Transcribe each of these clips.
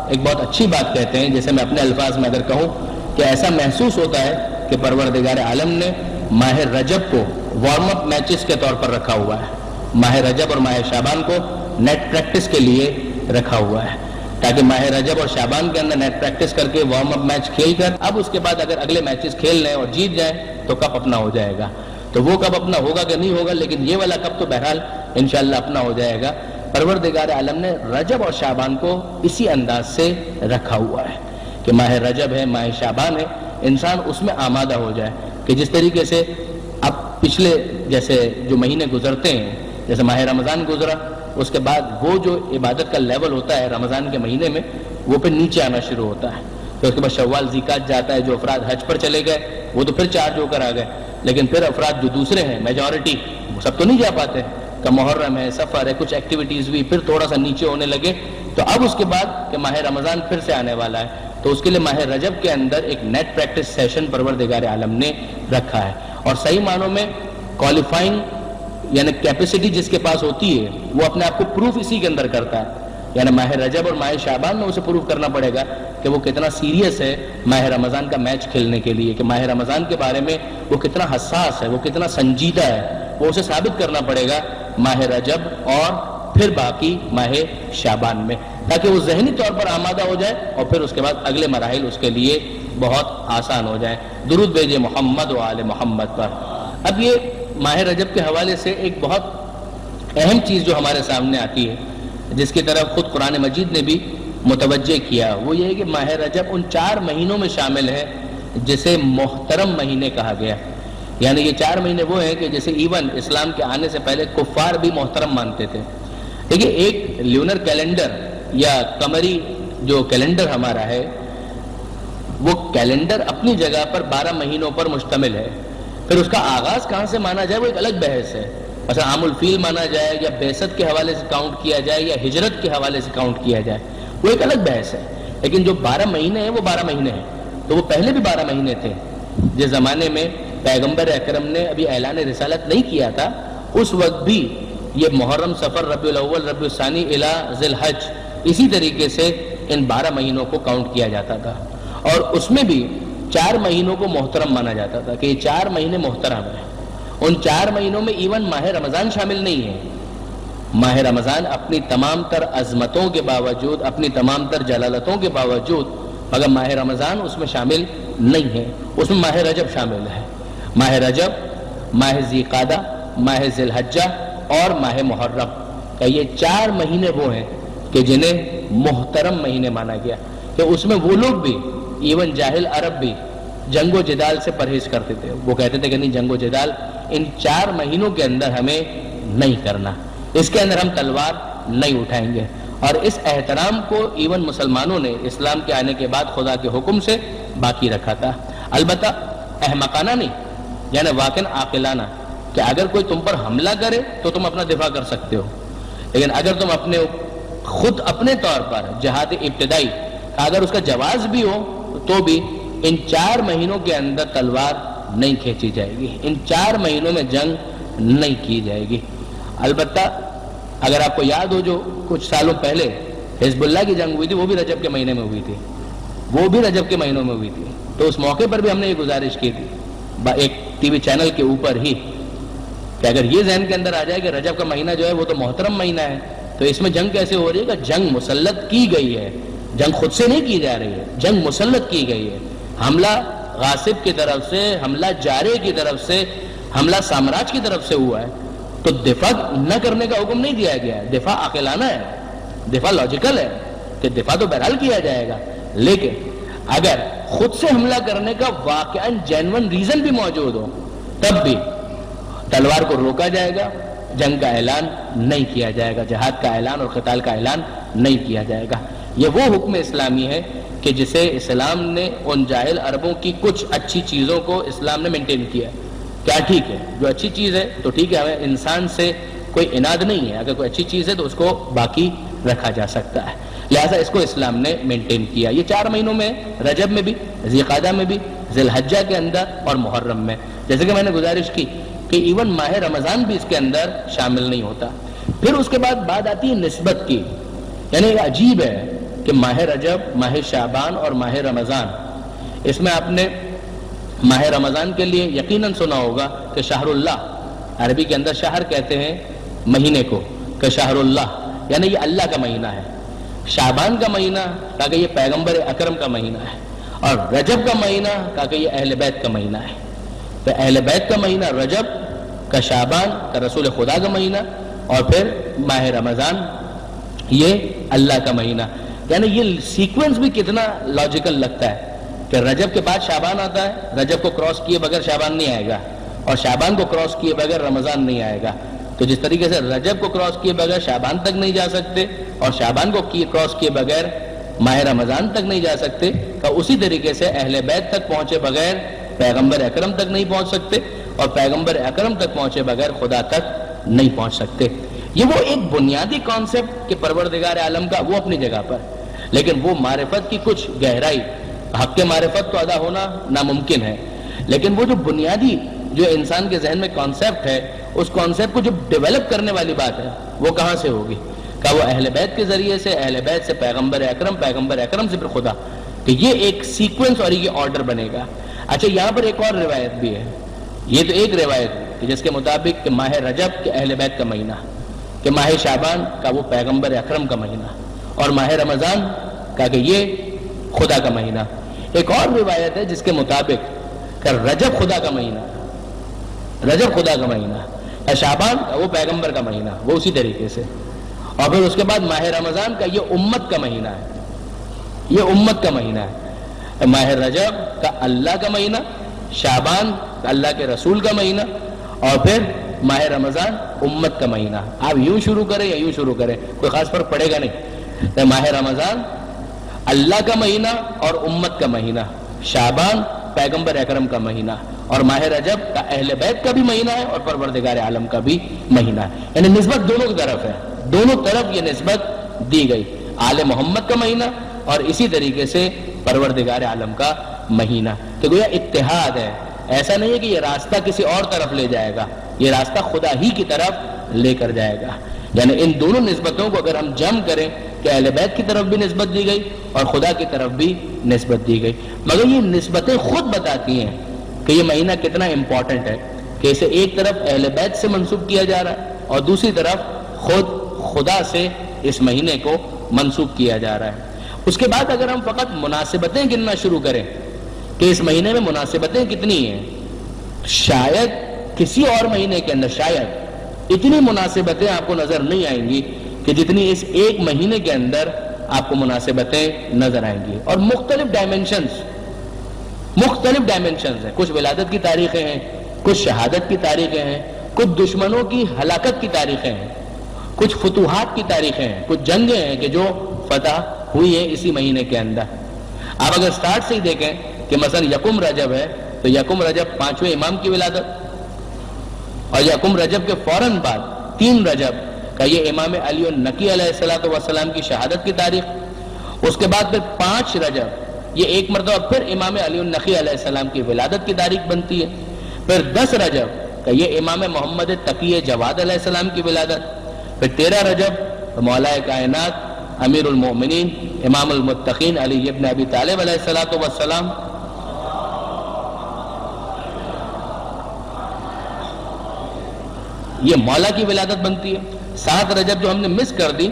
ایک بہت اچھی بات کہتے ہیں، جیسے میں اپنے الفاظ میں اگر کہوں کہ ایسا محسوس ہوتا ہے کہ پروردگار عالم نے ماہ رجب کو وارم اپ میچز کے طور پر رکھا ہوا ہے، ماہ رجب اور ماہ شعبان کو نیٹ پریکٹس کے لیے رکھا ہوا ہے، تاکہ ماہ رجب اور شعبان کے اندر نیٹ پریکٹس کر کے وارم اپ میچ کھیل کر اب اس کے بعد اگر اگلے میچز کھیل لیں اور جیت جائیں تو کپ اپنا ہو جائے گا۔ تو وہ کپ اپنا ہوگا کہ نہیں ہوگا، لیکن یہ والا کپ تو بہرحال انشاءاللہ اپنا ہو جائے گا۔ پروردگار عالم نے رجب اور شعبان کو اسی انداز سے رکھا ہوا ہے کہ ماہ رجب ہے، ماہ شعبان ہے، انسان اس میں آمادہ ہو جائے کہ جس طریقے سے اب پچھلے جیسے جو مہینے گزرتے ہیں، جیسے ماہ رمضان گزرا، اس کے بعد وہ جو عبادت کا لیول ہوتا ہے رمضان کے مہینے میں وہ پھر نیچے آنا شروع ہوتا ہے، پھر اس کے بعد شوال ذیقات جاتا ہے، جو افراد حج پر چلے گئے وہ تو پھر چارج ہو کر آ گئے، لیکن پھر افراد جو دوسرے ہیں میجورٹی وہ سب تو نہیں جا پاتے، کہ محرم ہے، سفر ہے، کچھ ایکٹیویٹیز بھی پھر تھوڑا سا نیچے ہونے لگے۔ تو اب اس کے بعد کہ ماہ رمضان پھر سے آنے والا ہے، تو اس کے لیے ماہ رجب کے اندر ایک نیٹ پریکٹس سیشن پروردگار عالم نے رکھا ہے، اور صحیح معنوں میں کوالیفائنگ یعنی کیپیسٹی جس کے پاس ہوتی ہے وہ اپنے آپ کو پروف اسی کے اندر کرتا ہے، یعنی ماہ رجب اور ماہ شعبان میں اسے پروف کرنا پڑے گا کہ وہ کتنا سیریس ہے ماہ رمضان کا میچ کھیلنے کے لیے، کہ ماہ رمضان کے بارے میں وہ کتنا حساس ہے، وہ کتنا سنجیدہ ہے، وہ اسے ثابت کرنا پڑے گا ماہ رجب اور پھر باقی ماہ شعبان میں، تاکہ وہ ذہنی طور پر آمادہ ہو جائے اور پھر اس کے بعد اگلے مراحل اس کے لیے بہت آسان ہو جائیں۔ درود بھیجے محمد و آل محمد پر۔ اب یہ ماہ رجب کے حوالے سے ایک بہت اہم چیز جو ہمارے سامنے آتی ہے، جس کی طرف خود قرآن مجید نے بھی متوجہ کیا، وہ یہ ہے کہ ماہ رجب ان 4 مہینوں میں شامل ہے جسے محترم مہینے کہا گیا، یعنی یہ 4 مہینے وہ ہیں کہ جسے ایون اسلام کے آنے سے پہلے کفار بھی محترم مانتے تھے۔ دیکھیے ایک لیونر کیلنڈر یا قمری جو کیلنڈر ہمارا ہے، وہ کیلنڈر اپنی جگہ پر 12 مہینوں پر مشتمل ہے، پھر اس کا آغاز کہاں سے مانا جائے وہ ایک الگ بحث ہے، مثلا عام الفیل مانا جائے یا بعثت کے حوالے سے کاؤنٹ کیا جائے یا ہجرت کے حوالے سے کاؤنٹ کیا جائے، وہ ایک الگ بحث ہے، لیکن جو 12 مہینے ہیں وہ 12 مہینے ہیں، تو وہ پہلے بھی 12 مہینے تھے۔ جس زمانے میں پیغمبر اکرم نے ابھی اعلان رسالت نہیں کیا تھا، اس وقت بھی یہ محرم، سفر، ربیع الاول، ربیع الثانی الی ذی الحج، اسی طریقے سے ان 12 مہینوں کو کاؤنٹ کیا جاتا تھا، اور اس میں بھی 4 مہینوں کو محترم مانا جاتا تھا کہ یہ 4 مہینے محترم ہیں۔ ان 4 مہینوں میں ایون ماہ رمضان شامل نہیں ہے۔ ماہ رمضان اپنی تمام تر عظمتوں کے باوجود، اپنی تمام تر جلالتوں کے باوجود، مگر ماہ رمضان اس میں شامل نہیں ہے، اس میں ماہ رجب شامل ہے۔ ماہ رجب، ماہ ذیقعدہ، ماہ ذی الحجہ اور ماہ محرم، کہ یہ 4 مہینے وہ ہیں کہ جنہیں محترم مہینے مانا گیا، کہ اس میں وہ لوگ بھی ایون جاہل عرب بھی جنگ و جدال سے پرہیز کرتے تھے، وہ کہتے تھے کہ نہیں، جنگ و جدال ان 4 مہینوں کے اندر ہمیں نہیں کرنا، اس کے اندر ہم تلوار نہیں اٹھائیں گے، اور اس احترام کو ایون مسلمانوں نے اسلام کے آنے کے بعد خدا کے حکم سے باقی رکھا تھا، البتہ احمقانہ نہیں، یعنی واقعاً عاقلانہ، کہ اگر کوئی تم پر حملہ کرے تو تم اپنا دفاع کر سکتے ہو، لیکن اگر تم خود اپنے طور پر جہاد ابتدائی اگر اس کا جواز بھی ہو تو بھی ان 4 مہینوں کے اندر تلوار نہیں کھینچی جائے گی، ان 4 مہینوں میں جنگ نہیں کی جائے گی۔ البتہ اگر آپ کو یاد ہو جو کچھ سالوں پہلے حزب اللہ کی جنگ ہوئی تھی، وہ بھی رجب کے مہینے میں ہوئی تھی، وہ بھی رجب کے مہینوں میں ہوئی تھی، تو اس موقع پر بھی ہم نے یہ گزارش کی تھی ایک ٹی وی چینل کے اوپر ہی کہ اگر یہ ذہن کے اندر آ جائے کہ رجب کا مہینہ جو ہے وہ تو محترم مہینہ ہے، تو اس میں جنگ کیسے ہو رہی ہے؟ کہ جنگ مسلط کی گئی ہے، جنگ خود سے نہیں کی جا رہی ہے، جنگ مسلط کی گئی ہے، حملہ غاصب کی طرف سے، حملہ جارے کی طرف سے، حملہ سامراج کی طرف سے ہوا ہے، تو دفاع نہ کرنے کا حکم نہیں دیا گیا ہے، دفاع عاقلانہ ہے، دفاع لاجیکل ہے کہ دفاع تو بہرحال کیا جائے گا، لیکن اگر خود سے حملہ کرنے کا واقعاً جینون ریزن بھی موجود ہو تب بھی تلوار کو روکا جائے گا، جنگ کا اعلان نہیں کیا جائے گا، جہاد کا اعلان اور قتال کا اعلان نہیں کیا جائے گا۔ یہ وہ حکم اسلامی ہے کہ جسے اسلام نے ان جاہل عربوں کی کچھ اچھی چیزوں کو اسلام نے مینٹین کیا ہے۔ کیا ٹھیک ہے؟ جو اچھی چیز ہے تو ٹھیک ہے، ہمیں انسان سے کوئی اناد نہیں ہے، اگر کوئی اچھی چیز ہے تو اس کو باقی رکھا جا سکتا ہے، لہذا اس کو اسلام نے مینٹین کیا۔ یہ 4 مہینوں میں، رجب میں بھی، ذیقعدہ میں بھی، ذی الحجہ کے اندر اور محرم میں، جیسے کہ میں نے گزارش کی کہ ایون ماہ رمضان بھی اس کے اندر شامل نہیں ہوتا۔ پھر اس کے بعد بات آتی ہے نسبت کی، یعنی یہ عجیب ہے کہ ماہ رجب، ماہ شعبان اور ماہ رمضان، اس میں آپ نے ماہ رمضان کے لیے یقیناً سنا ہوگا کہ شہر اللہ، عربی کے اندر شہر کہتے ہیں مہینے کو، کہ شہر اللہ یعنی یہ اللہ کا مہینہ ہے۔ شعبان کا مہینہ کہا کہ یہ پیغمبر اکرم کا مہینہ ہے، اور رجب کا مہینہ کہا کہ یہ اہل بیت کا مہینہ ہے۔ تو اہل بیت کا مہینہ رجب کا، شعبان کا رسول خدا کا مہینہ، اور پھر ماہ رمضان یہ اللہ کا مہینہ۔ یعنی یہ سیکوینس بھی کتنا لاجیکل لگتا ہے کہ رجب کے بعد شعبان آتا ہے، رجب کو کراس کیے بغیر شعبان نہیں آئے گا، اور شعبان کو کراس کیے بغیر رمضان نہیں آئے گا۔ تو جس طریقے سے رجب کو کراس کیے بغیر شعبان تک نہیں جا سکتے، اور شعبان کو کراس کیے بغیر ماہ رمضان تک نہیں جا سکتے، کہ اسی طریقے سے اہل بیت تک پہنچے بغیر پیغمبر اکرم تک نہیں پہنچ سکتے، اور پیغمبر اکرم تک پہنچے بغیر خدا تک نہیں پہنچ سکتے۔ یہ وہ ایک بنیادی کانسیپٹ کہ پروردگار عالم کا وہ اپنی جگہ پر، لیکن وہ معرفت کی کچھ گہرائی، حق کے معرفت تو ادا ہونا ناممکن ہے، لیکن وہ جو بنیادی جو انسان کے ذہن میں کانسیپٹ ہے، اس کانسیپٹ کو جو ڈیولپ کرنے والی بات ہے وہ کہاں سے ہوگی؟ کہ وہ اہل بیت کے ذریعے سے، اہل بیت سے پیغمبر اکرم، پیغمبر اکرم سے پھر خدا، کہ یہ ایک سیکوینس اور یہ آرڈر بنے گا۔ اچھا، یہاں پر ایک اور روایت بھی ہے، یہ تو ایک روایت ہے کہ جس کے مطابق کہ ماہ رجب کے اہل بیت کا مہینہ، کہ ماہ شعبان کا وہ پیغمبر اکرم کا مہینہ، اور ماہ رمضان کا کہ یہ خدا کا مہینہ۔ ایک اور روایت ہے جس کے مطابق کہ رجب خدا کا مہینہ، رجب خدا کا مہینہ، شعبان کا وہ پیغمبر کا مہینہ، وہ اسی طریقے سے، اور پھر اس کے بعد ماہ رمضان کا یہ امت کا مہینہ ہے، یہ امت کا مہینہ ہے۔ ماہ رجب کا اللہ کا مہینہ، شعبان کا اللہ کے رسول کا مہینہ، اور پھر ماہ رمضان امت کا مہینہ۔ آپ یوں شروع کریں یا یوں شروع کریں، کوئی خاص فرق پڑے گا نہیں۔ ماہ رمضان اللہ کا مہینہ اور امت کا مہینہ، شعبان پیغمبر اکرم کا مہینہ، اور ماہ رجب کا اہل بیت کا بھی مہینہ ہے اور پروردگار عالم کا بھی مہینہ ہے۔ یعنی نسبت دونوں کی طرف ہے، دونوں طرف یہ نسبت دی گئی، آل محمد کا مہینہ اور اسی طریقے سے پروردگار عالم کا مہینہ، کہ گویا اتحاد ہے۔ ایسا نہیں ہے کہ یہ راستہ کسی اور طرف لے جائے گا، یہ راستہ خدا ہی کی طرف لے کر جائے گا۔ یعنی ان دونوں نسبتوں کو اگر ہم جمع کریں کہ اہل بیت کی طرف بھی نسبت دی گئی اور خدا کی طرف بھی نسبت دی گئی، مگر یہ نسبتیں خود بتاتی ہیں کہ یہ مہینہ کتنا امپورٹنٹ ہے، کہ اسے ایک طرف اہل بیت سے منسوب کیا جا رہا ہے اور دوسری طرف خود خدا سے اس مہینے کو منسوب کیا جا رہا ہے۔ اس کے بعد اگر ہم فقط مناسبتیں گننا شروع کریں کہ اس مہینے میں مناسبتیں کتنی ہیں، شاید کسی اور مہینے کے اندر شاید اتنی مناسبتیں آپ کو نظر نہیں آئیں گی کہ جتنی اس ایک مہینے کے اندر آپ کو مناسبتیں نظر آئیں گی، اور مختلف ڈائمنشنز ہیں۔ کچھ ولادت کی تاریخیں ہیں، کچھ شہادت کی تاریخیں ہیں، کچھ دشمنوں کی ہلاکت کی تاریخیں ہیں، کچھ فتوحات کی تاریخیں ہیں، کچھ جنگیں ہیں کہ جو فتح ہوئی ہیں اسی مہینے کے اندر۔ آپ اگر سٹارٹ سے ہی دیکھیں کہ مثلا یکم رجب ہے تو یکم رجب 5ویں امام کی ولادت، اور یکم رجب کے فوراً بعد 3 رجب کا یہ امام علی النقی علیہ السلام کی شہادت کی تاریخ، اس کے بعد پھر 5 رجب یہ ایک مرتبہ پھر امام علی النقی علیہ السلام کی ولادت کی تاریخ بنتی ہے، پھر 10 رجب کا یہ امام محمد تقی جواد علیہ السلام کی ولادت، پھر 13 رجب مولا کائنات امیر المومنین امام المتقین علی ابن ابی طالب علیہ السلام یہ مولا کی ولادت بنتی ہے۔ 7 رجب جو ہم نے مس کر دی،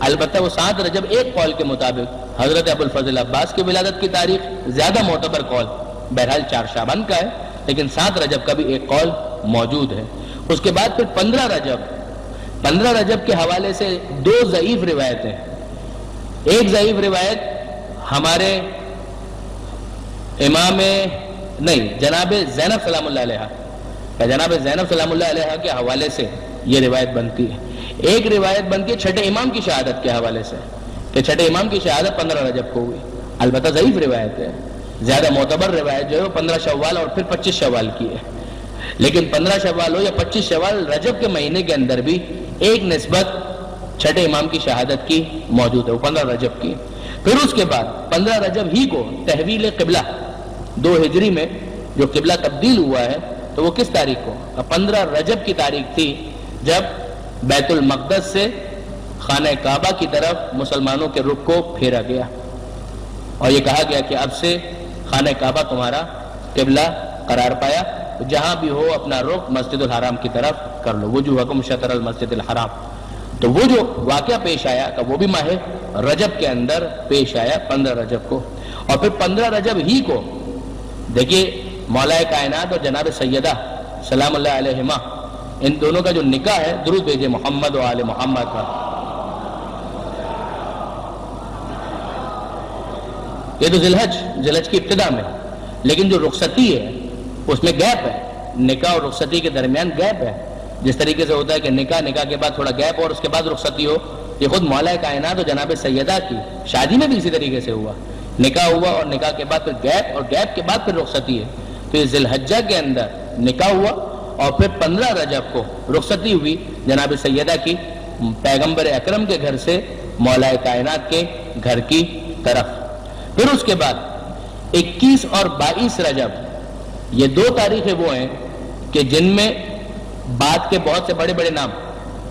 البتہ وہ 7 رجب ایک قول کے مطابق حضرت ابو الفضل عباس کی ولادت کی تاریخ زیادہ معتبر قول، بہرحال 4 شعبان کا ہے، لیکن 7 رجب کا بھی ایک قول موجود ہے۔ اس کے بعد پھر 15 رجب کے حوالے سے 2 ضعیف روایتیں، ایک ضعیف روایت ہمارے امام جناب زینب سلام اللہ علیہ، جناب زینب سلام اللہ علیہ کے حوالے سے یہ روایت بنتی ہے۔ ایک روایت بنتی ہے چھٹے امام کی شہادت کے حوالے سے کہ چھٹے امام کی شہادت 15 رجب کو ہوئی، البتہ ضعیف روایت ہے، زیادہ معتبر روایت جو ہے وہ 15 شوال اور پھر 25 شوال کی ہے، لیکن 15 شوال ہو یا 25 شوال، رجب کے مہینے کے اندر بھی ایک نسبت چھٹے امام کی شہادت کی موجود ہے، وہ 15 رجب کی۔ پھر اس کے بعد 15 رجب ہی کو تحویل قبلہ 2 ہجری میں جو قبلہ تبدیل ہوا ہے، تو وہ کس تاریخ کو؟ 15 رجب کی تاریخ تھی، جب بیت المقدس سے خانہ کعبہ کی طرف مسلمانوں کے رخ کو پھیرا گیا اور یہ کہا گیا کہ اب سے خانہ کعبہ تمہارا قبلہ قرار پایا، جہاں بھی ہو اپنا رخ مسجد الحرام کی طرف کر لو، وجوہکم شطر المسجد الحرام۔ تو وہ جو واقعہ پیش آیا کہ وہ بھی ماہ رجب کے اندر پیش آیا 15 رجب کو، اور پھر 15 رجب ہی کو دیکھیے مولا کائنات اور جناب سیدہ سلام اللہ علیہما ان دونوں کا جو نکاح ہے، درود بھیجے محمد و آل محمد پر، یہ تو ذی الحج کی ابتدا میں، لیکن جو رخصتی ہے اس میں گیپ ہے، نکاح اور رخصتی کے درمیان گیپ ہے۔ جس طریقے سے ہوتا ہے کہ نکاح کے بعد تھوڑا گیپ اور اس کے بعد رخصتی ہو، یہ خود مولا کائنات اور جناب سیدہ کی شادی میں بھی اسی طریقے سے ہوا، نکاح ہوا اور نکاح کے بعد پھر گیپ اور گیپ کے بعد پھر رخصتی ہے۔ تو یہ ذی الحجہ کے اندر نکاح ہوا اور پھر 15 رجب کو رخصتی ہوئی جناب سیدہ کی پیغمبر اکرم کے گھر سے مولا کائنات کے گھر کی طرف۔ پھر اس کے بعد 21 اور 22 رجب یہ 2 تاریخیں وہ ہیں کہ جن میں بعد کے بہت سے بڑے بڑے نام،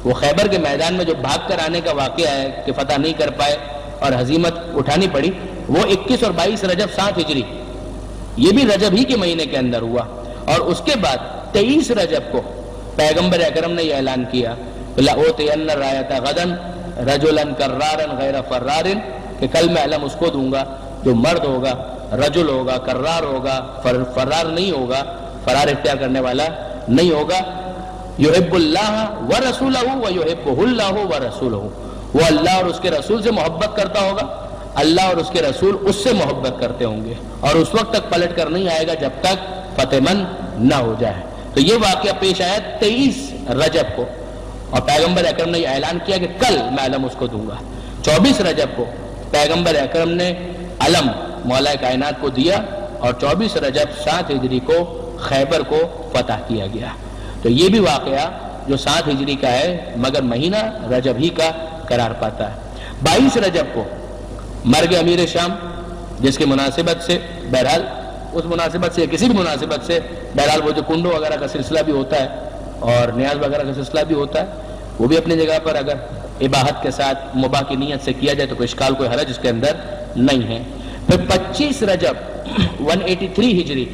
وہ خیبر کے میدان میں جو بھاگ کر آنے کا واقعہ ہے کہ فتح نہیں کر پائے اور ہزیمت اٹھانی پڑی، وہ 21 اور 22 رجب 7 ہجری، یہ بھی رجب ہی کے مہینے کے اندر ہوا۔ اور اس کے بعد 23 رجب کو پیغمبر اکرم نے یہ اعلان کیا لَأُوتِيَنَّ الرَّایَةَ غَدًا رَجُلًا کَرَّارًا غَیْرَ فَرَّارٍ، کہ کل میں علم اس کو دوں گا جو مرد ہوگا، رجل ہوگا، کرار ہوگا، فرار نہیں ہوگا، فرار اختیار کرنے والا نہیں ہوگا، یحب اللہ ورسولہ ویحبہ اللہ ورسولہ، وہ اللہ اور اس کے رسول سے محبت کرتا ہوگا، اللہ اور اس کے رسول اس سے محبت کرتے ہوں گے، اور اس وقت تک پلٹ کر نہیں آئے گا جب تک فتح مند نہ ہو جائے۔ تو یہ واقعہ پیش آیا 23 رجب کو، اور پیغمبر اکرم نے یہ اعلان کیا کہ کل میں علم اس کو دوں گا۔ 24 رجب کو پیغمبر اکرم نے علم مولا کائنات کو دیا، اور 24 رجب 7 ہجری کو خیبر کو فتح کیا گیا۔ تو یہ بھی واقعہ جو 7 ہجری کا ہے مگر مہینہ رجب ہی کا قرار پاتا ہے۔ 22 رجب کو مرگ امیر شام، جس کی مناسبت سے بہرحال اس مناسبت سے کسی بھی مناسبت سے بہرحال وہ جو کنڈوں وغیرہ کا سلسلہ بھی ہوتا ہے اور نیاز وغیرہ کا سلسلہ بھی ہوتا ہے، وہ بھی اپنی جگہ پر اگر اباحت کے ساتھ مباح کی نیت سے کیا جائے تو کوئی اشکال کوئی حرج اس کے اندر نہیں ہے۔ پھر 25 رجب 183 ہجری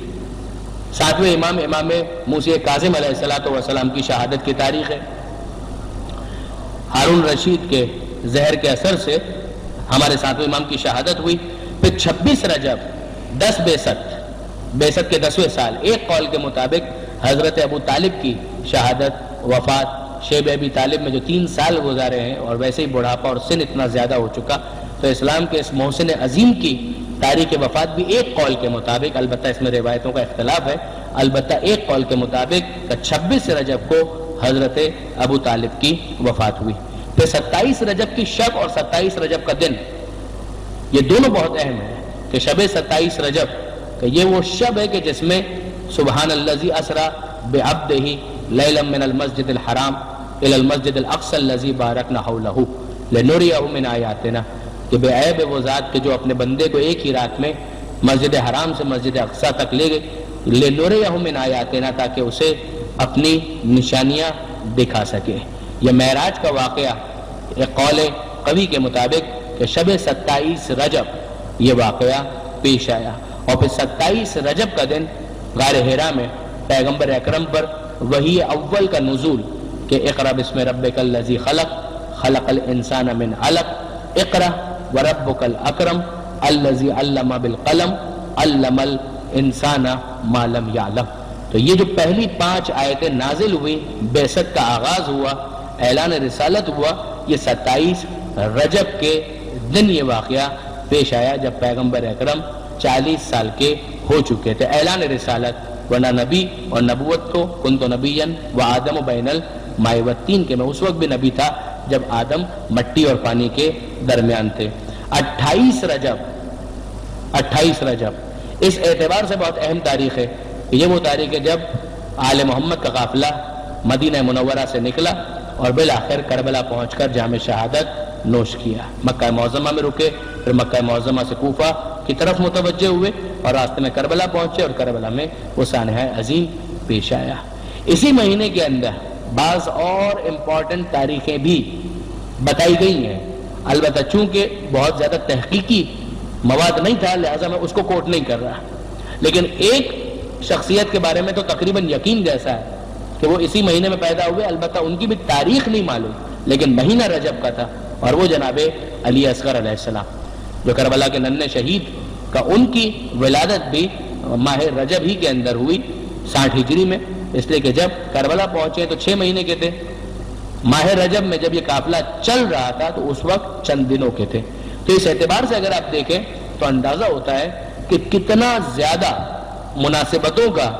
7ویں امام موسی کاظم علیہ السلام کی شہادت کی تاریخ ہے۔ ہارون رشید کے زہر کے اثر سے ہمارے 7ویں امام کی شہادت ہوئی۔ پھر 26 رجب 10 بیست کے 10ویں سال، ایک قول کے مطابق حضرت ابو طالب کی شہادت وفات، شیب ابی طالب میں جو 3 سال گزارے ہیں اور ویسے ہی بڑھاپا اور سن اتنا زیادہ ہو چکا، تو اسلام کے اس محسن عظیم کی تاریخ وفات بھی ایک قول کے مطابق، البتہ اس میں روایتوں کا اختلاف ہے، البتہ ایک قول کے مطابق 26 رجب کو حضرت ابو طالب کی وفات ہوئی۔ پھر 27 رجب کی شب اور 27 رجب کا دن، یہ دونوں بہت اہم ہیں کہ شب 27 رجب کہ یہ وہ شب ہے کہ جس میں سبحان الذی اسری بعبدہ لیلا من المسجد الحرام الی المسجد الاقصی الذی بارکنا حولہ لنریہ من آیاتنا، کہ بے عیب وہ ذات کہ جو اپنے بندے کو ایک ہی رات میں مسجد حرام سے مسجد اقصی تک لے گئے، لنریہ من آیاتنا، تاکہ اسے اپنی نشانیاں دکھا سکے۔ یہ معراج کا واقعہ ایک قول قوی کے مطابق کہ شب 27 رجب یہ واقعہ پیش آیا، اور پھر 27 رجب کا دن غار حرا میں پیغمبر اکرم پر وحی اول کا نزول کہ اقرأ بسم ربک الذی خلق خلق الانسان من علق اقرأ وربک الاکرم الذی علم بالقلم علم الانسان ما لم یعلم۔ تو یہ جو پہلی 5 آیتیں نازل ہوئی، بعثت کا آغاز ہوا، اعلان رسالت ہوا، یہ 27 رجب کے دن یہ واقعہ پیش آیا جب پیغمبر اکرم 40 سال کے ہو چکے تھے۔ اعلان رسالت، ورنہ نبی اور نبوت تو کنت نبیا و آدم بین الماء والطین، کہ میں اس وقت بھی نبی تھا جب آدم مٹی اور پانی کے درمیان تھے۔ 28 رجب اس اعتبار سے بہت اہم تاریخ ہے، یہ وہ تاریخ ہے جب آل محمد کا قافلہ مدینہ منورہ سے نکلا اور بالآخر کربلا پہنچ کر جام شہادت نوش کیا۔ مکہ معظمہ میں رکے، پھر مکہ معظمہ سے کوفہ کی طرف متوجہ ہوئے اور راستے میں کربلا پہنچے، اور کربلا میں وہ سانحہ عظیم پیش آیا۔ اسی مہینے کے اندر بعض اور امپورٹنٹ تاریخیں بھی بتائی گئی ہیں، البتہ چونکہ بہت زیادہ تحقیقی مواد نہیں تھا لہٰذا میں اس کو کوٹ نہیں کر رہا، لیکن ایک شخصیت کے بارے میں تو تقریباً یقین جیسا ہے کہ وہ اسی مہینے میں پیدا ہوئے، البتہ ان کی بھی تاریخ نہیں معلوم لیکن مہینہ رجب کا تھا، اور وہ جناب علی اصغر علیہ السلام جو کربلا کے ننھے شہید کا، ان کی ولادت بھی ماہ رجب ہی کے اندر ہوئی 60 ہجری میں، اس لیے کہ جب کربلا پہنچے تو 6 مہینے کے تھے، ماہ رجب میں جب یہ قافلہ چل رہا تھا تو اس وقت چند دنوں کے تھے۔ تو اس اعتبار سے اگر آپ دیکھیں تو اندازہ ہوتا ہے کہ کتنا زیادہ مناسبتوں کا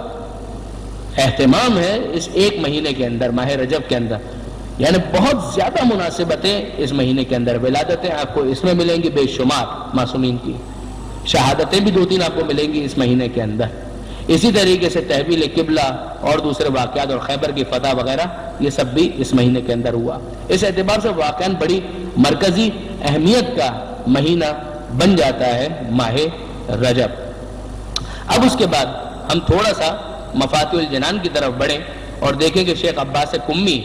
اہتمام ہے اس ایک مہینے کے اندر، ماہ رجب کے اندر، یعنی بہت زیادہ مناسبتیں اس مہینے کے اندر، ولادتیں آپ کو اس میں ملیں گی بے شمار معصومین کی، شہادتیں بھی 2-3 آپ کو ملیں گی اس مہینے کے اندر، اسی طریقے سے تحویل قبلہ اور دوسرے واقعات اور خیبر کی فتح وغیرہ یہ سب بھی اس مہینے کے اندر ہوا۔ اس اعتبار سے واقعاً بڑی مرکزی اہمیت کا مہینہ بن جاتا ہے ماہ رجب۔ اب اس کے بعد ہم تھوڑا سا مفاتیح الجنان کی طرف بڑھیں اور دیکھیں کہ شیخ عباس قمی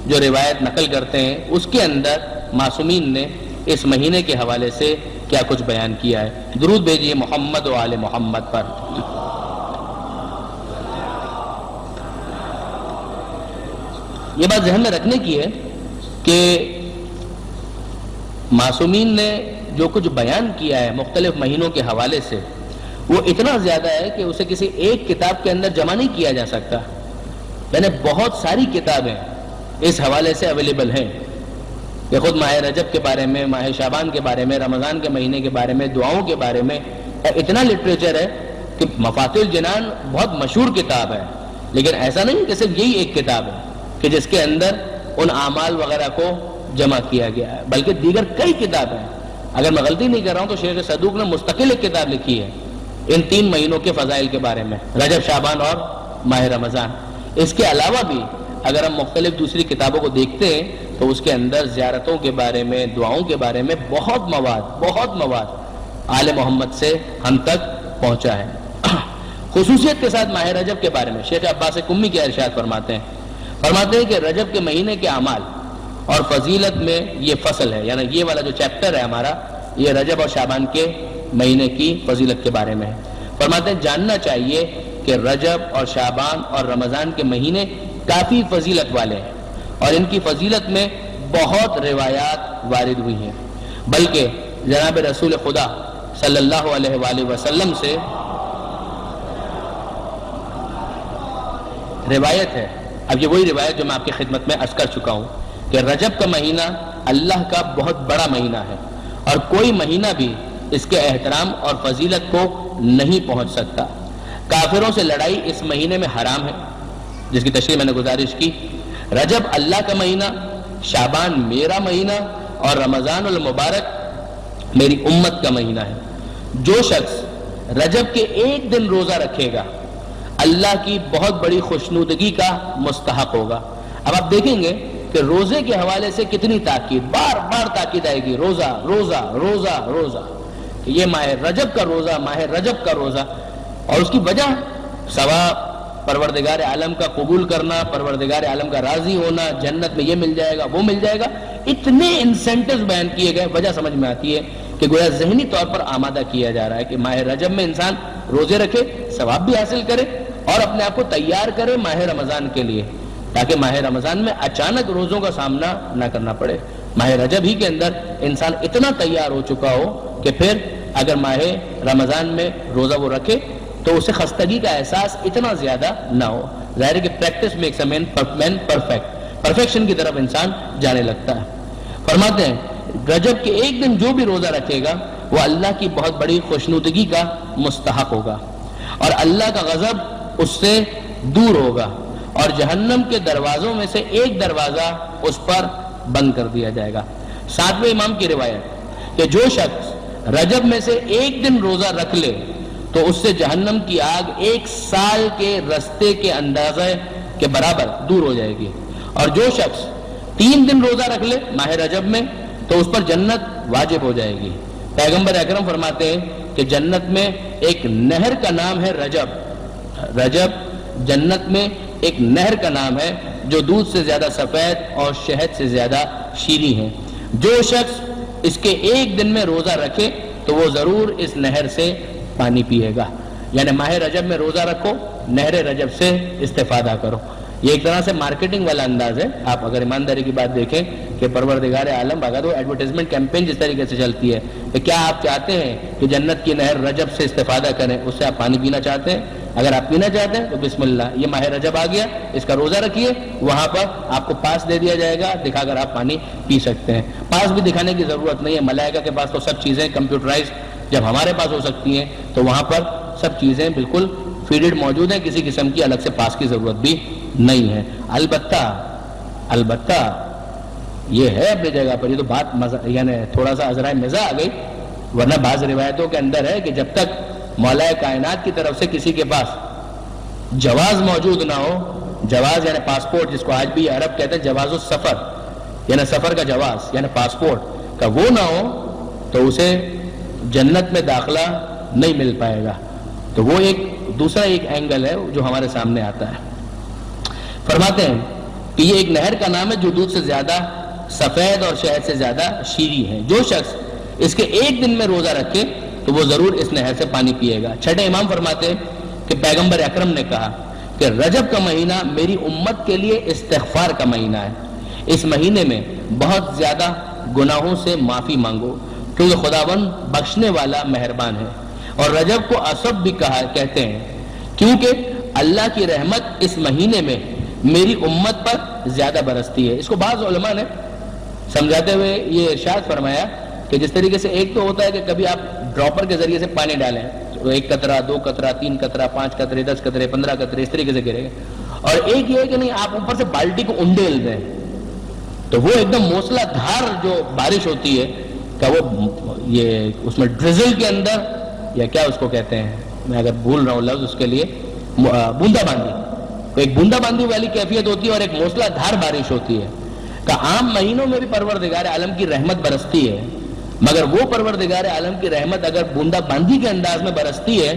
جو روایت نقل کرتے ہیں اس کے اندر معصومین نے اس مہینے کے حوالے سے کیا کچھ بیان کیا ہے۔ درود بھیجیے محمد و آل محمد پر۔ یہ بات ذہن میں رکھنے کی ہے کہ معصومین نے جو کچھ بیان کیا ہے مختلف مہینوں کے حوالے سے وہ اتنا زیادہ ہے کہ اسے کسی ایک کتاب کے اندر جمع نہیں کیا جا سکتا، یعنی بہت ساری کتابیں اس حوالے سے اویلیبل ہیں کہ خود ماہ رجب کے بارے میں، ماہ شعبان کے بارے میں، رمضان کے مہینے کے بارے میں، دعاؤں کے بارے میں اتنا لٹریچر ہے کہ مفاتیح الجنان بہت مشہور کتاب ہے، لیکن ایسا نہیں کہ صرف یہی ایک کتاب ہے کہ جس کے اندر ان اعمال وغیرہ کو جمع کیا گیا ہے، بلکہ دیگر کئی کتابیں ہیں۔ اگر میں غلطی نہیں کر رہا ہوں تو شیخ صدوق نے مستقل ایک کتاب لکھی ہے ان 3 مہینوں کے فضائل کے بارے میں، رجب، شعبان اور ماہ رمضان۔ اس کے علاوہ بھی اگر ہم مختلف دوسری کتابوں کو دیکھتے ہیں تو اس کے اندر زیارتوں کے بارے میں، دعاؤں کے بارے میں بہت مواد آل محمد سے ہم تک پہنچا ہے۔ خصوصیت کے ساتھ ماہ رجب کے بارے میں شیخ عباس قمی کے ارشاد فرماتے ہیں کہ رجب کے مہینے کے اعمال اور فضیلت میں یہ فصل ہے، یعنی یہ والا جو چیپٹر ہے ہمارا، یہ رجب اور شعبان کے مہینے کی فضیلت کے بارے میں ہے۔ فرماتے ہیں جاننا چاہیے کہ رجب اور شعبان اور رمضان کے مہینے کافی فضیلت والے ہیں اور ان کی فضیلت میں بہت روایات وارد ہوئی ہیں، بلکہ جناب رسول خدا صلی اللہ علیہ وآلہ وسلم سے روایت ہے، اب یہ وہی روایت جو میں آپ کی خدمت میں عرض کر چکا ہوں کہ رجب کا مہینہ اللہ کا بہت بڑا مہینہ ہے اور کوئی مہینہ بھی اس کے احترام اور فضیلت کو نہیں پہنچ سکتا۔ کافروں سے لڑائی اس مہینے میں حرام ہے، جس کی تشریح میں نے گزارش کی۔ رجب اللہ کا مہینہ، شعبان میرا مہینہ اور رمضان المبارک میری امت کا مہینہ ہے۔ جو شخص رجب کے ایک دن روزہ رکھے گا اللہ کی بہت بڑی خوشنودگی کا مستحق ہوگا۔ اب آپ دیکھیں گے کہ روزے کے حوالے سے کتنی تاکید، بار بار تاکید آئے گی، روزہ روزہ روزہ روزہ، کہ یہ ماہ رجب کا روزہ، ماہ رجب کا روزہ، اور اس کی وجہ ثواب، پروردگار عالم کا قبول کرنا، پروردگار عالم کا راضی ہونا، جنت میں یہ مل جائے گا وہ مل جائے گا، اتنے انسینٹیوز بیان کیے گئے، وجہ سمجھ میں آتی ہے کہ گویا ذہنی طور پر آمادہ کیا جا رہا ہے کہ ماہ رجب میں انسان روزے رکھے، ثواب بھی حاصل کرے اور اپنے آپ کو تیار کرے ماہ رمضان کے لیے، تاکہ ماہ رمضان میں اچانک روزوں کا سامنا نہ کرنا پڑے۔ ماہ رجب ہی کے اندر انسان اتنا تیار ہو چکا ہو کہ پھر اگر ماہ رمضان میں روزہ وہ رکھے تو اسے خستگی کا احساس اتنا زیادہ نہ ہو۔ ظاہر ہے کہ practice makes a man perfect, perfection کی طرف انسان جانے لگتا ہے۔ فرماتے ہیں رجب کے ایک دن جو بھی روزہ رکھے گا وہ اللہ کی بہت بڑی خوشنودگی کا مستحق ہوگا اور اللہ کا غضب اس سے دور ہوگا اور جہنم کے دروازوں میں سے ایک دروازہ اس پر بند کر دیا جائے گا۔ 7ویں امام کی روایت کہ جو شخص رجب میں سے ایک دن روزہ رکھ لے تو اس سے جہنم کی آگ 1 سال کے رستے کے اندازے کے برابر دور ہو جائے گی، اور جو شخص 3 دن روزہ رکھ لے ماہ رجب میں تو اس پر جنت واجب ہو جائے گی۔ پیغمبر اکرم فرماتے ہیں کہ جنت میں ایک نہر کا نام ہے رجب، جنت میں ایک نہر کا نام ہے جو دودھ سے زیادہ سفید اور شہد سے زیادہ شیریں ہے۔ جو شخص اس کے ایک دن میں روزہ رکھے تو وہ ضرور اس نہر سے پانی پیے گا. یعنی ماہ رجب میں روزہ رکھو, نہر رجب سے استفادہ کرو. یہ ایک طرح سے مارکیٹنگ والا انداز ہے. آپ اگر ایمانداری کی بات دیکھیں کہ پروردگار عالم اگر وہ ایڈورٹیزمنٹ کیمپین جس طریقے سے چلتی ہے کہ کیا آپ چاہتے ہیں کہ جنت کی نہر رجب سے استفادہ کریں, اس سے آپ پانی پینا چاہتے ہیں؟ اگر آپ پینا چاہتے ہیں تو بسم اللہ, یہ ماہ رجب آ گیا, اس کا روزہ رکھیے, وہاں پر آپ کو پاس دے دیا جائے گا, دکھا کر آپ پانی پی سکتے ہیں. پاس بھی دکھانے کی ضرورت نہیں ہے, ملائکہ کے پاس تو سب چیزیں کمپیوٹرائز جب ہمارے پاس ہو سکتی ہیں تو وہاں پر سب چیزیں بالکل فیڈڈ موجود ہیں, کسی قسم کی الگ سے پاس کی ضرورت بھی نہیں ہے. البتہ یہ ہے اپنی جگہ پر, یہ تو بات یعنی تھوڑا سا عذرائے مزاح آ گئی, ورنہ بعض روایتوں کے اندر ہے کہ جب تک مولا کائنات کی طرف سے کسی کے پاس جواز موجود نہ ہو, جواز یعنی پاسپورٹ جس کو آج بھی عرب کہتے ہیں جواز السفر, یعنی سفر کا جواز یعنی پاسپورٹ کا وہ نہ ہو تو اسے جنت میں داخلہ نہیں مل پائے گا. تو وہ ایک دوسرا ایک اینگل ہے جو ہمارے سامنے آتا ہے. فرماتے ہیں کہ یہ ایک نہر کا نام ہے جو دودھ سے زیادہ سفید اور شہد سے زیادہ شیریں ہے. جو شخص اس کے ایک دن میں روزہ رکھے تو وہ ضرور اس نہر سے پانی پیے گا. چھٹے امام فرماتے ہیں کہ پیغمبر اکرم نے کہا کہ رجب کا مہینہ میری امت کے لیے استغفار کا مہینہ ہے. اس مہینے میں بہت زیادہ گناہوں سے معافی مانگو کیونکہ خداوند بخشنے والا مہربان ہے. اور رجب کو اسب بھی کہتے ہیں کیونکہ اللہ کی رحمت اس مہینے میں میری امت پر زیادہ برستی ہے. اس کو بعض علماء نے سمجھاتے ہوئے یہ ارشاد فرمایا کہ جس طریقے سے ایک تو ہوتا ہے کہ کبھی آپ ڈراپر کے ذریعے سے پانی ڈالیں تو 1 قطرہ 2 قطرہ 3 قطرہ 5 قطرے 10 قطرے 15 قطرے اس طریقے سے گرے گا, اور ایک یہ ہے کہ نہیں آپ اوپر سے بالٹی کو انڈیل دیں تو وہ ایک دم موسلا دھار جو بارش ہوتی ہے کہ وہ یہ اس میں ڈرزل کے اندر یا کیا اس کو کہتے ہیں, میں اگر بھول رہا ہوں لفظ اس کے لیے, بوندا باندی, تو ایک بوندا باندی والی کیفیت ہوتی ہے اور ایک موسلا دھار بارش ہوتی ہے. کہ عام مہینوں میں بھی پروردگار عالم کی رحمت برستی ہے, مگر وہ پروردگار عالم کی رحمت اگر بوندا باندی کے انداز میں برستی ہے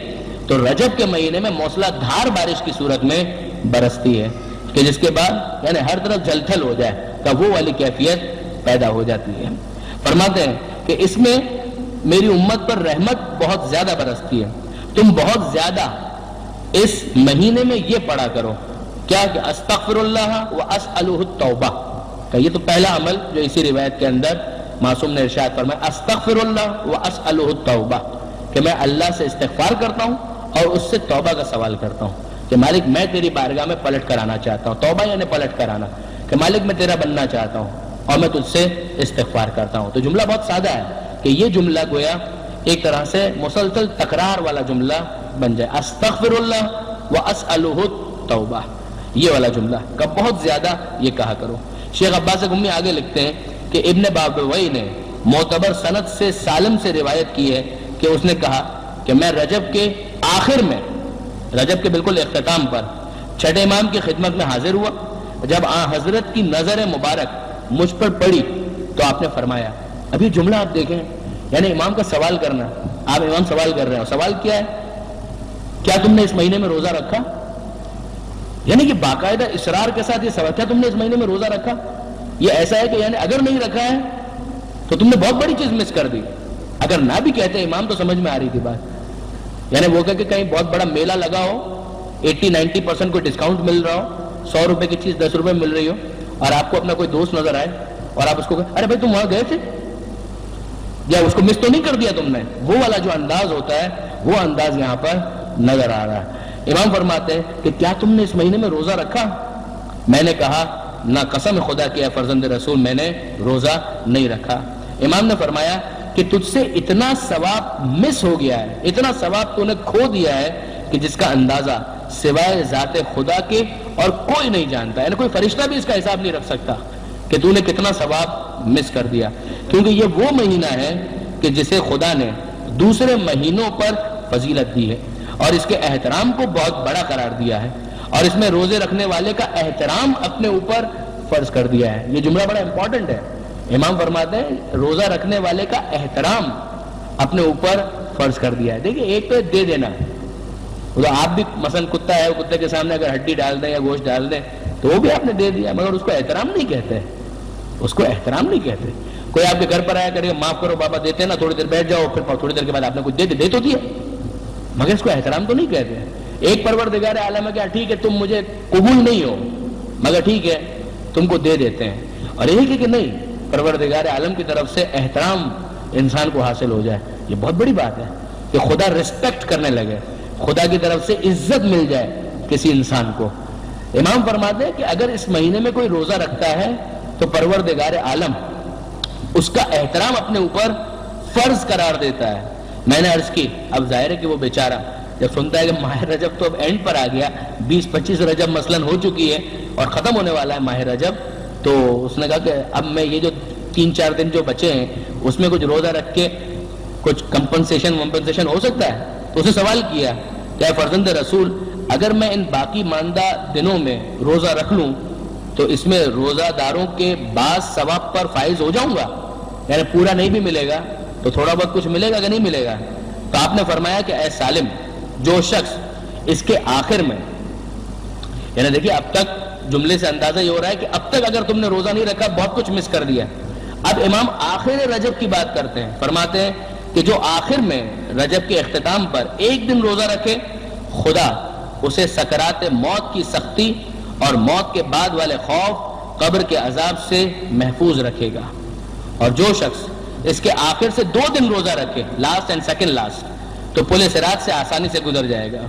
تو رجب کے مہینے میں موسلا دھار بارش کی صورت میں برستی ہے کہ جس کے بعد یعنی ہر طرف جھلتھل ہو جائے تو وہ والی کیفیت پیدا ہو جاتی ہے. فرماتے ہیں کہ اس میں میری امت پر رحمت بہت زیادہ برستی ہے. تم بہت زیادہ اس مہینے میں یہ پڑھا کرو کیا کہ استغفر اللہ واسألہ التوبہ, کہ یہ تو پہلا عمل جو اسی روایت کے اندر معصوم نے ارشاد فرمایا استغفر اللہ واسألہ التوبہ, کہ میں اللہ سے استغفار کرتا ہوں اور اس سے توبہ کا سوال کرتا ہوں کہ مالک میں تیری بارگاہ میں پلٹ کر آنا چاہتا ہوں. توبہ یعنی پلٹ کر آنا, کہ مالک میں تیرا بننا چاہتا ہوں اور میں تجھ سے استغفار کرتا ہوں. تو جملہ بہت سادہ ہے کہ یہ جملہ گویا ایک طرح سے مسلسل تکرار والا جملہ بن جائے, استغفر اللہ واسألہ التوبہ, یہ والا جملہ کا بہت زیادہ یہ کہا کرو. شیخ عباس گمی آگے لکھتے ہیں کہ ابن بابوی نے معتبر سند سے سالم سے روایت کی ہے کہ اس نے کہا کہ میں رجب کے آخر میں, رجب کے بالکل اختتام پر چھٹے امام کی خدمت میں حاضر ہوا. جب حضرت کی نظر مبارک مجھ پر پڑی تو آپ نے فرمایا, ابھی جملہ آپ دیکھیں یعنی امام کا سوال کرنا, آپ امام سوال کر رہے ہیں, سوال کیا ہے, کیا تم نے اس مہینے میں روزہ رکھا؟ یعنی کہ باقاعدہ اصرار کے ساتھ یہ سوال, کیا تم نے اس مہینے میں روزہ رکھا؟ یہ ایسا ہے کہ یعنی اگر نہیں رکھا ہے تو تم نے بہت بڑی چیز مس کر دی. اگر نہ بھی کہتے امام تو سمجھ میں آ رہی تھی بات, یعنی وہ کہ کہیں بہت بڑا میلہ لگا ہو, 80-90% کوئی ڈسکاؤنٹ مل رہا ہو, 100 روپے کی چیز 10 روپے مل رہی ہو, اور آپ کو اپنا کوئی دوست نظر آئے اور آپ اس کو کہیں ارے بھائی تم وہاں گئے تھے, یا اس کو مس تو نہیں کر دیا تم نے, وہ والا جو انداز ہوتا ہے وہ انداز یہاں پر نظر آ رہا ہے. امام فرماتے ہیں کہ کیا تم نے اس مہینے میں روزہ رکھا؟ میں نے کہا نہ قسم خدا کی اے فرزند رسول میں نے روزہ نہیں رکھا. امام نے فرمایا کہ تجھ سے اتنا ثواب مس ہو گیا ہے, اتنا ثواب تو نے کھو دیا ہے کہ جس کا اندازہ سوائے ذات خدا کے اور کوئی نہیں جانتا, یعنی کوئی فرشتہ بھی اس کا حساب نہیں رکھ سکتا کہ تو نے کتنا ثواب مس کر دیا. کیونکہ یہ وہ مہینہ ہے کہ جسے خدا نے دوسرے مہینوں پر فضیلت دی ہے اور اس کے احترام کو بہت بڑا قرار دیا ہے, اور اس میں روزے رکھنے والے کا احترام اپنے اوپر فرض کر دیا ہے. یہ جملہ بڑا امپورٹنٹ ہے. امام فرماتے ہیں روزہ رکھنے والے کا احترام اپنے اوپر فرض کر دیا ہے. دیکھیں ایک تو دے دینا, آپ بھی مثلا کتا ہے, کتے کے سامنے اگر ہڈی ڈال دیں یا گوشت ڈال دیں تو وہ بھی آپ نے دے دیا, مگر اس کو احترام نہیں کہتے, اس کو احترام نہیں کہتے. کوئی آپ کے گھر پر آیا کرے معاف کرو بابا دیتے ہیں نا, تھوڑی دیر بیٹھ جاؤ, پھر تھوڑی دیر کے بعد آپ نے کچھ دے تو دیا, مگر اس کو احترام تو نہیں کہتے ہیں. ایک پروردگار عالم ہے, کیا ٹھیک ہے تم مجھے قبول نہیں ہو مگر ٹھیک ہے تم کو دے دیتے ہیں. اور یہی کہ نہیں, پروردگار عالم کی طرف سے احترام انسان کو حاصل ہو جائے, یہ بہت بڑی بات ہے کہ خدا رسپیکٹ کرنے لگے, خدا کی طرف سے عزت مل جائے کسی انسان کو. امام فرماتے ہیں کہ اگر اس مہینے میں کوئی روزہ رکھتا ہے تو پروردگار عالم اس کا احترام اپنے اوپر فرض قرار دیتا ہے. میں نے عرض کی, اب ظاہر ہے کہ وہ بیچارہ جب سنتا ہے کہ ماہ رجب تو اب اینڈ پر آ گیا, 20-25 رجب مثلاً ہو چکی ہے اور ختم ہونے والا ہے ماہ رجب, تو اس نے کہا کہ اب میں یہ جو 3-4 دن جو بچے ہیں اس میں کچھ روزہ رکھ کے کچھ کمپنسیشن ہو سکتا ہے. تو اسے سوال کیا کہ اے فرزند رسول, اگر میں ان باقی ماندہ دنوں میں روزہ رکھ لوں تو اس میں روزہ داروں کے بعض ثواب پر فائز ہو جاؤں گا, یعنی پورا نہیں بھی ملے گا تو تھوڑا بہت کچھ ملے گا کہ نہیں ملے گا؟ تو آپ نے فرمایا کہ اے سالم, جو شخص اس کے آخر میں, یعنی دیکھیے اب تک جملے سے اندازہ یہ ہو رہا ہے کہ اب تک اگر تم نے روزہ نہیں رکھا بہت کچھ مس کر دیا. اب امام آخر رجب کی بات کرتے ہیں, فرماتے ہیں کہ جو آخر میں رجب کے اختتام پر ایک دن روزہ رکھے, خدا اسے سکرات موت کی سختی اور موت کے بعد والے خوف, قبر کے عذاب سے محفوظ رکھے گا. اور جو شخص اس کے آخر سے 2 دن روزہ رکھے, لاسٹ اینڈ سیکنڈ لاسٹ, تو پل صراط سے آسانی سے گزر جائے گا.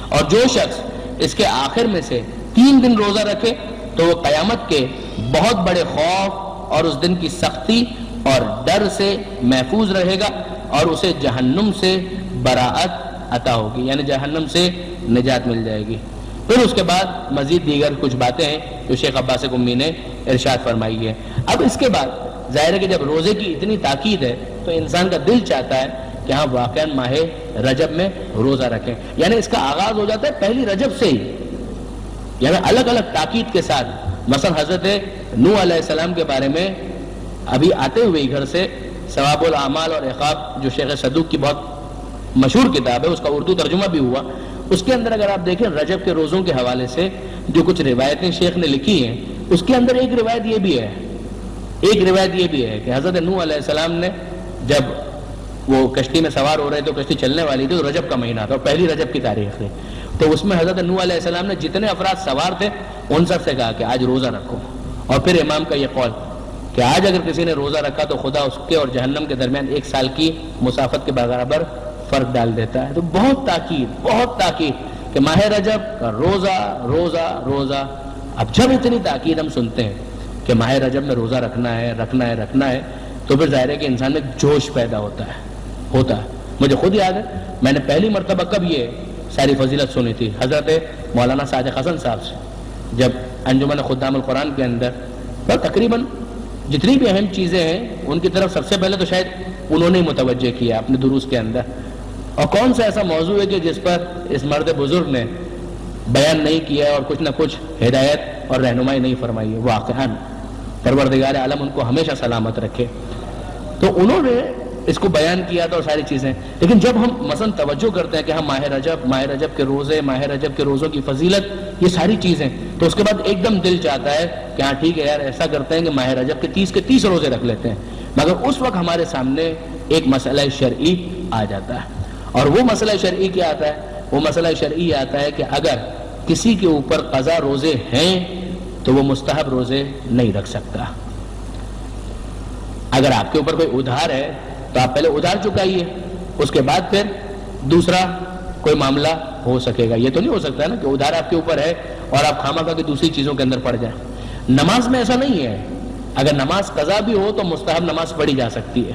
اور جو شخص اس کے آخر میں سے 3 دن روزہ رکھے تو وہ قیامت کے بہت بڑے خوف اور اس دن کی سختی اور ڈر سے محفوظ رہے گا, اور اسے جہنم سے براعت عطا ہوگی, یعنی جہنم سے نجات مل جائے گی. پھر اس کے بعد مزید دیگر کچھ باتیں ہیں جو شیخ عباس قمی نے ارشاد فرمائی ہے. اب اس کے بعد ظاہر ہے کہ جب روزے کی اتنی تاکید ہے تو انسان کا دل چاہتا ہے کہ ہاں واقعا ماہ رجب میں روزہ رکھیں, یعنی اس کا آغاز ہو جاتا ہے پہلی رجب سے ہی, یعنی الگ الگ تاکید کے ساتھ. مثلا حضرت نوح علیہ السلام کے بارے میں ابھی آتے ہوئے گھر سے ثواب الاعمال اور عقاب جو شیخ صدوق کی بہت مشہور کتاب ہے, اس کا اردو ترجمہ بھی ہوا, اس کے اندر اگر آپ دیکھیں رجب کے روزوں کے حوالے سے جو کچھ روایتیں شیخ نے لکھی ہیں, اس کے اندر ایک روایت یہ بھی ہے کہ حضرت نوح علیہ السلام نے جب وہ کشتی میں سوار ہو رہے تھے, کشتی چلنے والی تھی, تو رجب کا مہینہ تھا اور پہلی رجب کی تاریخ ہے, تو اس میں حضرت نوح علیہ السلام نے جتنے افراد سوار تھے ان سب سے کہا کہ آج روزہ رکھو. اور پھر امام کا یہ قول کہ آج اگر کسی نے روزہ رکھا تو خدا اس کے اور جہنم کے درمیان 1 سال کی مسافت کے برابر فرق ڈال دیتا ہے. تو بہت تاکید کہ ماہ رجب کا روزہ. اب جب اتنی تاکید ہم سنتے ہیں کہ ماہ رجب میں روزہ رکھنا ہے تو پھر ظاہر ہے کہ انسان میں جوش پیدا ہوتا ہے. مجھے خود یاد ہے, میں نے پہلی مرتبہ کب یہ ساری فضیلت سنی تھی, حضرت مولانا صادق حسن صاحب سے, جب انجمن خدام القرآن کے اندر تقریباً جتنی بھی اہم چیزیں ہیں ان کی طرف سب سے پہلے تو شاید انہوں نے متوجہ کیا اپنے دروس کے اندر. اور کون سا ایسا موضوع ہے کہ جس پر اس مرد بزرگ نے بیان نہیں کیا اور کچھ نہ کچھ ہدایت اور رہنمائی نہیں فرمائی ہے. واقعاً پروردگار عالم ان کو ہمیشہ سلامت رکھے. تو انہوں نے اس کو بیان کیا تھا اور ساری چیزیں, لیکن جب ہم مثلا توجہ کرتے ہیں کہ ہم ماہ رجب کے روزے, ماہ رجب کے روزوں کی فضیلت, یہ ساری چیزیں, تو اس کے بعد ایک دم دل چاہتا ہے کہ ہاں ٹھیک ہے یار, ایسا کرتے ہیں کہ ماہ رجب کے 30 روزے رکھ لیتے ہیں. مگر اس وقت ہمارے سامنے ایک مسئلہ شرعی آ جاتا ہے, اور وہ مسئلہ شرعی کیا آتا ہے؟ وہ مسئلہ شرعی آتا ہے کہ اگر کسی کے اوپر قضا روزے ہیں تو وہ مستحب روزے نہیں رکھ سکتا. اگر آپ کے اوپر کوئی ادھار ہے تو آپ پہلے ادھار چکائیے, اس کے بعد پھر دوسرا کوئی معاملہ ہو سکے گا. یہ تو نہیں ہو سکتا نا کہ ادھار آپ کے اوپر ہے اور آپ خواہ کے دوسری چیزوں کے اندر پڑ جائیں. نماز میں ایسا نہیں ہے, اگر نماز قضا بھی ہو تو مستحب نماز پڑھی جا سکتی ہے,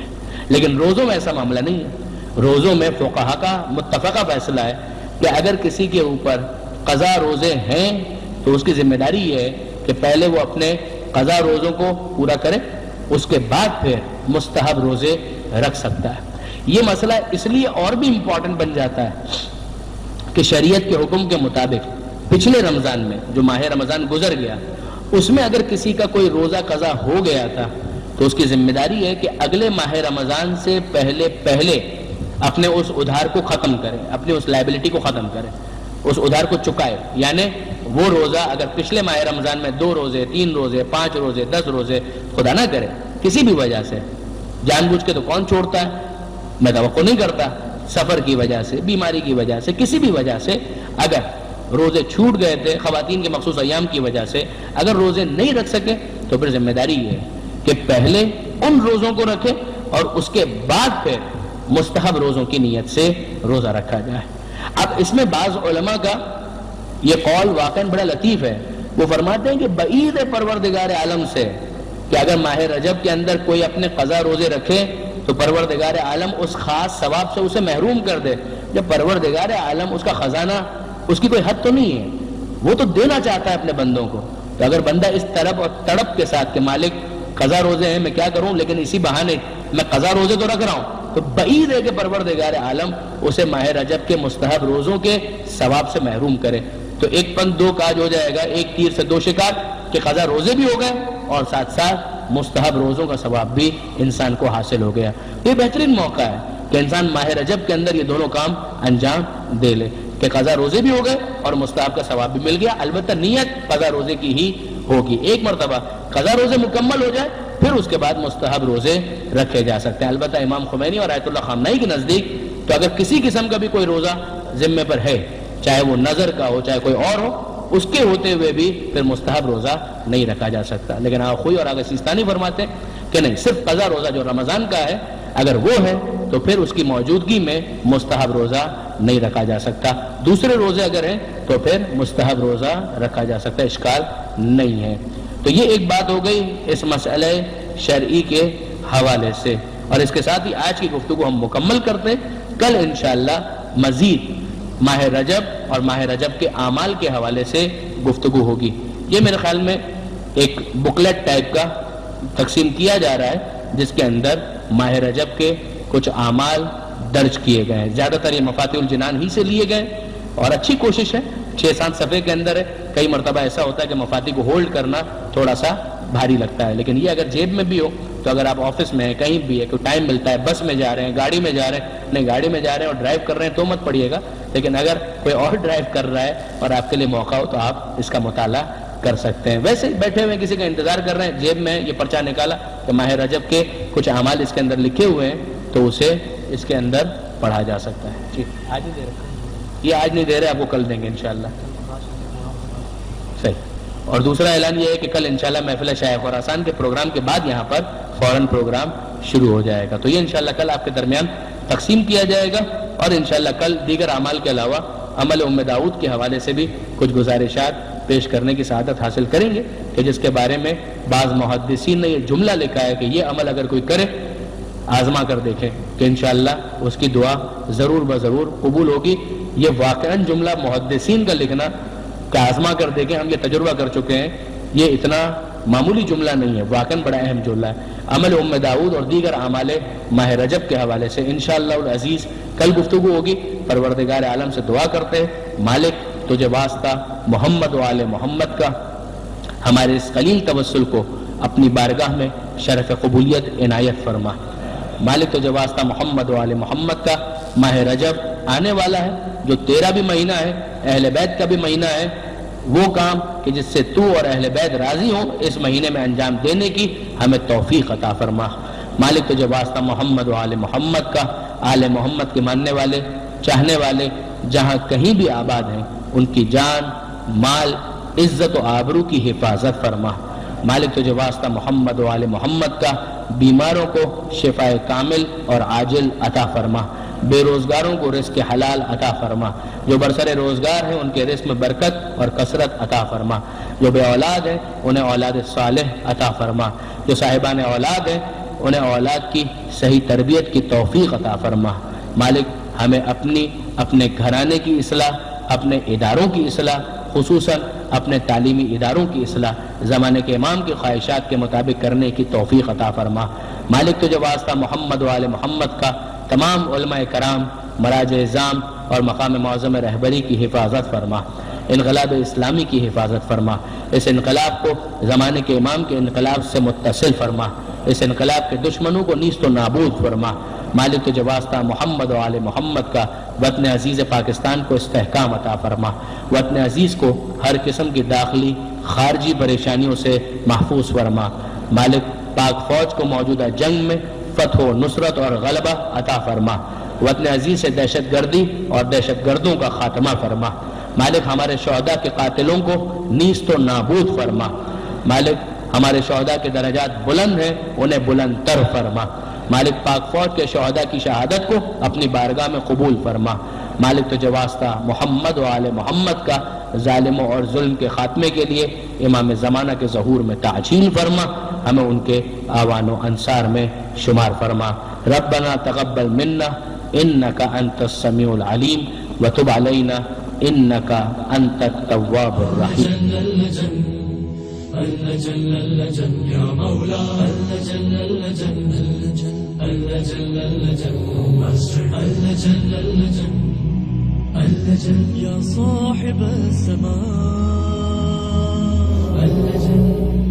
لیکن روزوں میں ایسا معاملہ نہیں ہے. روزوں میں فقہا کا متفقہ فیصلہ ہے کہ اگر کسی کے اوپر قضا روزے ہیں تو اس کی ذمہ داری یہ ہے کہ پہلے وہ اپنے قضا روزوں کو پورا کرے, اس کے بعد پھر مستحب روزے رکھ سکتا ہے. یہ مسئلہ اس لیے اور بھی امپورٹنٹ بن جاتا ہے کہ شریعت کے حکم کے مطابق پچھلے رمضان میں جو ماہ رمضان گزر گیا, اس میں اگر کسی کا کوئی روزہ قضا ہو گیا تھا تو اس کی ذمہ داری ہے کہ اگلے ماہ رمضان سے پہلے اپنے اس ادھار کو ختم کرے, اپنی اس لائبلٹی کو ختم کرے, اس ادھار کو چکائے. یعنی وہ روزہ اگر پچھلے ماہ رمضان میں 2 روزے, 3 روزے, 5 روزے, 10 روزے, خدا نہ کرے کسی بھی وجہ سے، جان بوجھ کے تو کون چھوڑتا ہے، میں توقع نہیں کرتا، سفر کی وجہ سے، بیماری کی وجہ سے، کسی بھی وجہ سے اگر روزے چھوٹ گئے تھے، خواتین کے مخصوص ایام کی وجہ سے اگر روزے نہیں رکھ سکے تو پھر ذمہ داری یہ ہے کہ پہلے ان روزوں کو رکھے اور اس کے بعد پھر مستحب روزوں کی نیت سے روزہ رکھا جائے۔ اب اس میں بعض علماء کا یہ قول واقعاً بڑا لطیف ہے، وہ فرماتے ہیں کہ بعید پروردگار عالم سے کہ اگر ماہ رجب کے اندر کوئی اپنے قضا روزے رکھے تو پروردگار عالم اس خاص ثواب سے اسے محروم کر دے۔ جب پروردگار عالم اس کا خزانہ، اس کی کوئی حد تو نہیں ہے، وہ تو دینا چاہتا ہے اپنے بندوں کو، تو اگر بندہ اس طرف اور تڑپ کے ساتھ کہ مالک قضا روزے ہیں میں کیا کروں لیکن اسی بہانے میں قضا روزے تو رکھ رہا ہوں، تو بعید ہے کہ پروردگار عالم اسے ماہ رجب کے مستحب روزوں کے ثواب سے محروم کرے۔ تو ایک پن دو کاج ہو جائے گا، ایک تیر سے دو شکار، کہ قضا روزے بھی ہو گئے اور ساتھ ساتھ مستحب روزوں کا ثواب بھی انسان کو حاصل ہو گیا۔ یہ بہترین موقع ہے کہ انسان ماہ رجب کے اندر یہ دونوں کام انجام دے لے کہ قضا روزے بھی ہو گئے اور مستحب کا ثواب بھی مل گیا۔ البتہ نیت قضا روزے کی ہی ہوگی، ایک مرتبہ قضا روزے مکمل ہو جائے پھر اس کے بعد مستحب روزے رکھے جا سکتے ہیں۔ البتہ امام خمینی اور آیت اللہ خامنہئی کے نزدیک تو اگر کسی قسم کا بھی کوئی روزہ ذمے پر ہے، چاہے وہ نظر کا ہو چاہے کوئی اور ہو، اس کے ہوتے ہوئے بھی پھر مستحب روزہ نہیں رکھا جا سکتا۔ لیکن آخوئی اور آغا سیستانی فرماتے ہیں کہ نہیں، صرف قضا روزہ جو رمضان کا ہے اگر وہ ہے تو پھر اس کی موجودگی میں مستحب روزہ نہیں رکھا جا سکتا، دوسرے روزے اگر ہیں تو پھر مستحب روزہ رکھا جا سکتا، اشکال نہیں ہے۔ تو یہ ایک بات ہو گئی اس مسئلہ شرعی کے حوالے سے، اور اس کے ساتھ ہی آج کی گفتگو ہم مکمل کرتے ہیں۔ کل انشاءاللہ مزید ماہ رجب اور ماہ رجب کے اعمال کے حوالے سے گفتگو ہوگی۔ یہ میرے خیال میں ایک بکلیٹ ٹائپ کا تقسیم کیا جا رہا ہے جس کے اندر ماہ رجب کے کچھ اعمال درج کیے گئے ہیں، زیادہ تر یہ مفاتیح الجنان ہی سے لیے گئے اور اچھی کوشش ہے، 6-7 صفحے کے اندر ہے۔ کئی مرتبہ ایسا ہوتا ہے کہ مفاتیح کو ہولڈ کرنا تھوڑا سا بھاری لگتا ہے، لیکن یہ اگر جیب میں بھی ہو تو اگر آپ آفس میں ہیں، کہیں بھی ہے، کوئی ٹائم ملتا ہے، بس میں جا رہے ہیں، گاڑی میں جا رہے ہیں، نہیں گاڑی میں جا رہے ہیں اور ڈرائیو کر رہے ہیں تو مت پڑھیے گا، لیکن اگر کوئی اور ڈرائیو کر رہا ہے اور آپ کے لیے موقع ہو تو آپ اس کا مطالعہ کر سکتے ہیں۔ ویسے بیٹھے ہوئے کسی کا انتظار کر رہے ہیں، جیب میں یہ پرچہ نکالا کہ ماہ رجب کے کچھ اعمال اس کے اندر لکھے ہوئے ہیں تو اسے اس کے اندر پڑھا جا سکتا ہے۔ ٹھیک، آج نہیں دے رہے، یہ آج نہیں دے رہے، آپ کو کل دیں گے انشاءاللہ۔ صحیح۔ اور دوسرا اعلان یہ ہے کہ کل انشاءاللہ محفل شیخ خراسان کے پروگرام کے بعد یہاں پر فوراً پروگرام شروع ہو جائے گا، تو یہ انشاءاللہ کل آپ کے درمیان تقسیم کیا جائے گا، اور انشاءاللہ کل دیگر اعمال کے علاوہ عمل ام داؤد کے حوالے سے بھی کچھ گزارشات پیش کرنے کی سعادت حاصل کریں گے کہ جس کے بارے میں بعض محدثین نے یہ جملہ لکھا ہے کہ یہ عمل اگر کوئی کرے آزما کر دیکھیں کہ انشاءاللہ اس کی دعا ضرور بضرور قبول ہوگی۔ یہ واقعاً جملہ محدثین کا لکھنا کہ آزما کر دیکھیں، ہم یہ تجربہ کر چکے ہیں، یہ اتنا معمولی جملہ نہیں ہے، واقعاً بڑا اہم جملہ ہے۔ عمل ام داؤد اور دیگر اعمال ماہ رجب کے حوالے سے انشاءاللہ العزیز کل گفتگو ہوگی۔ پروردگار عالم سے دعا کرتے ہیں، مالک تجھے واسطہ محمد و آل محمد کا ہمارے اس قلیل توسل کو اپنی بارگاہ میں شرف قبولیت عنایت فرما۔ مالک تجھے واسطہ محمد و آل محمد کا ماہ رجب آنے والا ہے جو تیرا بھی مہینہ ہے، اہل بیت کا بھی مہینہ ہے، وہ کام کہ جس سے تو اور اہل بیت راضی ہوں اس مہینے میں انجام دینے کی ہمیں توفیق عطا فرما۔ مالک تجھے واسطہ محمد و آل محمد کا، آل محمد کے ماننے والے چاہنے والے جہاں کہیں بھی آباد ہیں ان کی جان مال عزت و آبرو کی حفاظت فرما۔ مالک تجھے واسطہ محمد و آل محمد کا بیماروں کو شفاء کامل اور عاجل عطا فرما، بے روزگاروں کو رزق حلال عطا فرما، جو برسر روزگار ہیں ان کے رزق میں برکت اور کثرت عطا فرما، جو بے اولاد ہیں انہیں اولاد صالح عطا فرما، جو صاحبان اولاد ہیں انہیں اولاد کی صحیح تربیت کی توفیق عطا فرما۔ مالک ہمیں اپنے گھرانے کی اصلاح، اپنے اداروں کی اصلاح، خصوصاً اپنے تعلیمی اداروں کی اصلاح زمانے کے امام کی خواہشات کے مطابق کرنے کی توفیق عطا فرما۔ مالک تجھے واسطہ محمد و آل محمد کا تمام علماء کرام، مراجع اعظام اور مقام معظم رہبری کی حفاظت فرما، انقلاب اسلامی کی حفاظت فرما، اس انقلاب کو زمانے کے امام کے انقلاب سے متصل فرما، اس انقلاب کے دشمنوں کو نیست و نابود فرما۔ مالک تجھے واسطہ محمد و آل محمد کا وطن عزیز پاکستان کو استحکام عطا فرما، وطن عزیز کو ہر قسم کی داخلی خارجی پریشانیوں سے محفوظ فرما۔ مالک پاک فوج کو موجودہ جنگ میں فتح و نصرت اور غلبہ عطا فرما، وطن عزیز سے دہشت گردی اور دہشت گردوں کا خاتمہ فرما۔ مالک ہمارے شہداء کے قاتلوں کو نیست و نابود فرما۔ مالک ہمارے شہداء کے درجات بلند ہیں، انہیں بلند تر فرما۔ مالک پاک فوج کے شہداء کی شہادت کو اپنی بارگاہ میں قبول فرما۔ مالک تجھے واسطہ محمد و آل محمد کا ظالموں اور ظلم کے خاتمے کے لیے امام زمانہ کے ظہور میں تعجیل فرما، ہمیں ان کے آوان و انصار میں شمار فرما۔ ربنا تقبل منا انک انت السمیع العلیم وتب علینا انک انت التواب الرحیم۔ اللجن اللجن يا مولا اللجن اللجن اللجن اللجن اللجن اللجن اللجن يا صاحب السماء اللجن